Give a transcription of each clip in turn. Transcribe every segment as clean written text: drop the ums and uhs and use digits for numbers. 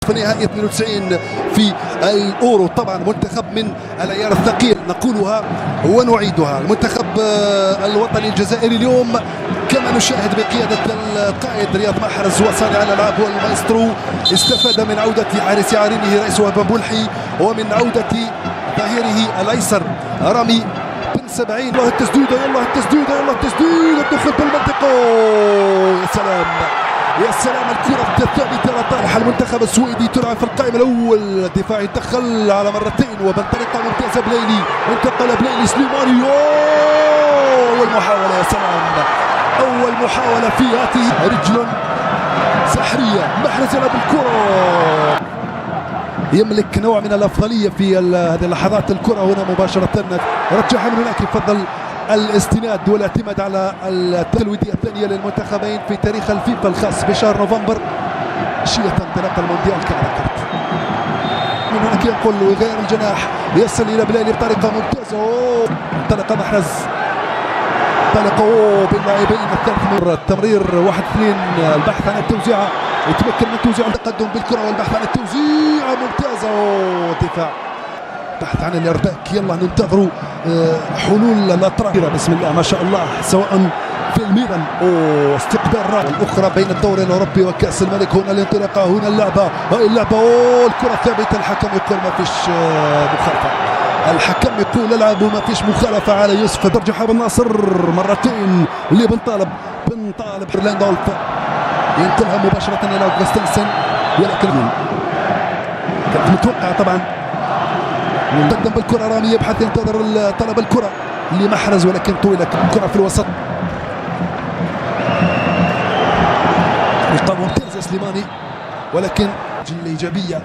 في نهائي 92 في الأورو. طبعا منتخب من العيار الثقيل نقولها ونعيدها. المنتخب الوطني الجزائري اليوم كما نشاهد بقيادة القائد رياض محرز وصانع الألعاب والمايسترو استفاد من عودة حارس عارينه رئيس وهب بولحي ومن عودة ظهيره الأيسر رامي بن 70. يلا التسديدة يلا التسديدة يلا التسديدة تدخل بالمنطقة. يا سلام يا سلام الكرة الثابتة لطرح المنتخب السويدي تلعب في القائم الأول. الدفاع يدخل على مرتين وبطريقة ممتازة. بليلي انتقل بليلي سليماني. أول محاولة يا سلام أول محاولة في هذه رجل سحرية. محرز يلعب الكرة يملك نوع من الأفضلية في هذه اللحظات. الكرة هنا مباشرة رجعها من هناك. يفضل الاستناد والاعتماد على التلويدية الثانية للمنتخبين في تاريخ الفيفا الخاص بشهر نوفمبر شية انطلاق المونديال كما ذكرت. من هناك ينقل ويغير الجناح يصل إلى بلالي بطريقة ممتازة. انطلق محرز انطلق باللاعبين الثالث مرة التمرير 1-2 البحث عن التوزيعة يتمكن من توزيع التقدم بالكرة والبحث عن التوزيع ممتازة. دفاع بحث عن الارباك. يلا ننتظروا حلول الاطراف. بسم الله ما شاء الله سواء في الميلان استقبال رائع. الاخرى بين الدوري الاوروبي وكاس الملك. هنا الانطلاقه هنا اللعبه الكره ثابته. الحكم يقول ما فيش مخالفه. الحكم يقول العب وما فيش مخالفه على يوسف. ترجع بن ناصر مرتين اللي بن طالب لاندولف ينقلها مباشره الى اوغستنسن ولكن كانت متوقعه طبعا. قدم بالكرة رامي يبحث ينتظر طلب الكرة لمحرز ولكن طويلة. الكرة في الوسط إقامة ممتازة سليماني ولكن الإيجابية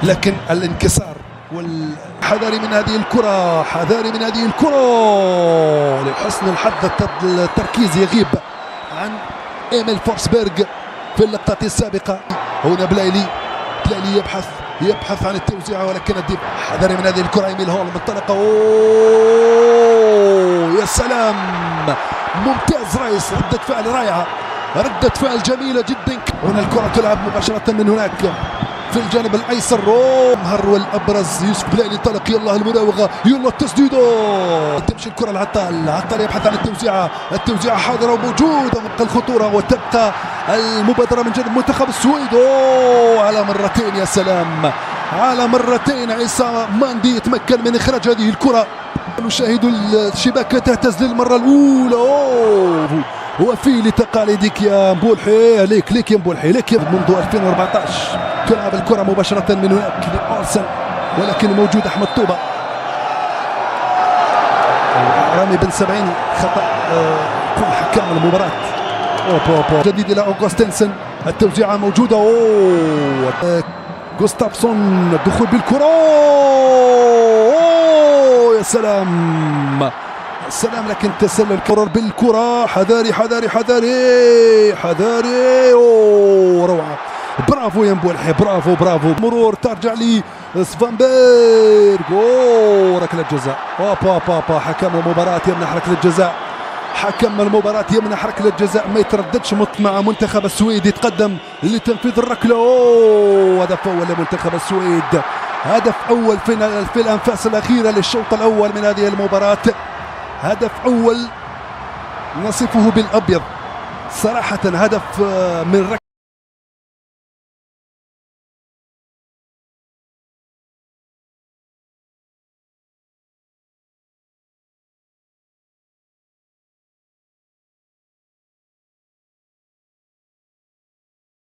لكن الانكسار والحذر من هذه الكرة. حذاري من هذه الكرة لحسن الحظ. التركيز يغيب عن إيميل فورسبيرغ في اللقطات السابقة. هنا بلايلي يبحث عن التوزيع ولكن الدفاع. حذر من هذه الكرة. إيميل هول منطلقة. يا سلام ممتاز رايس. ردة فعل رائعة ردة فعل جميلة جدا. هنا الكرة تلعب مباشرة من هناك في الجانب الأيسر. مهر والأبرز يوسف بليلي انطلق. يلا المراوغة يلا التسديدة تمشي الكرة العطال يبحث عن التوزيعة حاضرة وموجودة. تبقى الخطورة وتبقى المبادرة من جانب منتخب السويد. على مرتين يا سلام على مرتين. عيسى ماندي يتمكن من إخراج هذه الكرة. نشاهد الشباك تهتز للمرة الأولى. وفي لتقاليدك يا مبولحي ليك يا مبولحي ليك منذ 2014 تلعب الكرة مباشرة من هناك لأرسن ولكن موجود أحمد طوبة. رامي بن 70 خطأ حكم المباراة. جديد إلى أوغستنسن. التوزيعة موجودة. جوستافسون الدخول بالكرة. يا سلام لكن تسلل الكرة بالكرة. حذاري روعة. برافو يا مبولحي برافو. مرور ترجع لي سفانبيرغ. ركلة جزاء. حكم المباراة يمنح ركلة جزاء ما يترددش مع منتخب السويد يتقدم لتنفيذ الركلة. هدف أول لمنتخب السويد. هدف أول في الأنفاس الأخيرة للشوط الأول من هذه المباراة. هدف أول نصفه بالأبيض صراحة. هدف من ركلة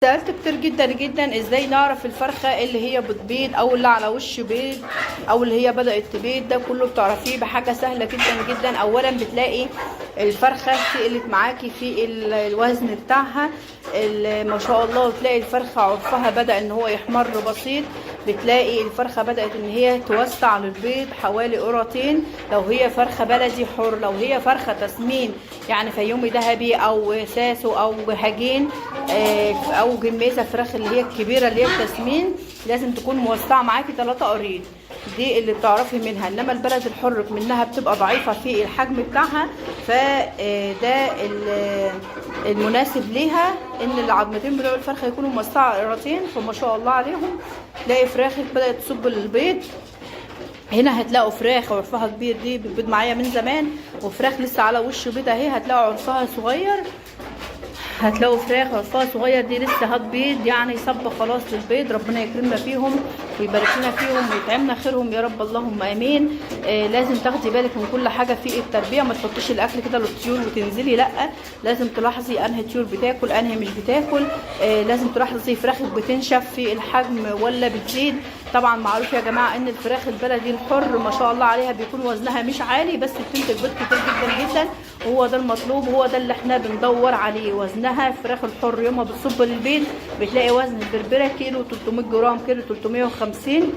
سألت كتير جدا ازاي نعرف الفرخة اللي هي بتبيض او اللي على وش بيض او اللي هي بدأت تبيض. ده كله بتعرفيه بحاجة سهلة جدا. اولا بتلاقي الفرخة تقلت معاكي في الوزن بتاعها ما شاء الله. وتلاقي الفرخة عرفها بدأ ان هو يحمر بسيط. بتلاقي الفرخة بدأت ان هي توسع للبيض حوالي قرتين لو هي فرخة بلدي حر. لو هي فرخة تسمين يعني فيومي ذهبي او ساسو او هجين او جميزه فراخ اللي هي الكبيره اللي هي التسمين لازم تكون موسعه معاكي 3 قريط. دي اللي بتعرفي منها. انما البلد الحر منها بتبقى ضعيفه في الحجم بتاعها فده المناسب ليها ان العظمتين بتوع الفرخه يكونوا مستعرتين، فما شاء الله عليهم. تلاقي فراخك بدات تصب البيض. هنا هتلاقوا فراخ عرفها كبير، دي بتبيض معايا من زمان، وفراخ لسه على وش بيض اهي هتلاقوا عرفها صغير. هتلاقوا فراخ عرفها صغير دي لسه هتبيض، يعني صب خلاص للبيض. ربنا يكرمنا فيهم ويبارك لنا فيهم ويطعمنا خيرهم يا رب، اللهم امين. لازم تاخدي بالك من كل حاجه في التربيه، ما تحطيش الاكل كده للطيور وتنزلي، لا، لازم تلاحظي انهي طيور بتاكل انهي مش بتاكل. لازم تلاحظي فراخك بتنشف في الحجم ولا بتزيد. طبعا معروف يا جماعه ان الفراخ البلدي الحر ما شاء الله عليها بيكون وزنها مش عالي، بس بتنتج بيض كتير جدا جدا، وهو ده المطلوب، وهو ده اللي احنا بندور عليه. وزنها الفراخ الحر يوم ما بتصب للبيض بتلاقي وزن البربره كيلو 300 جرام، كيلو 350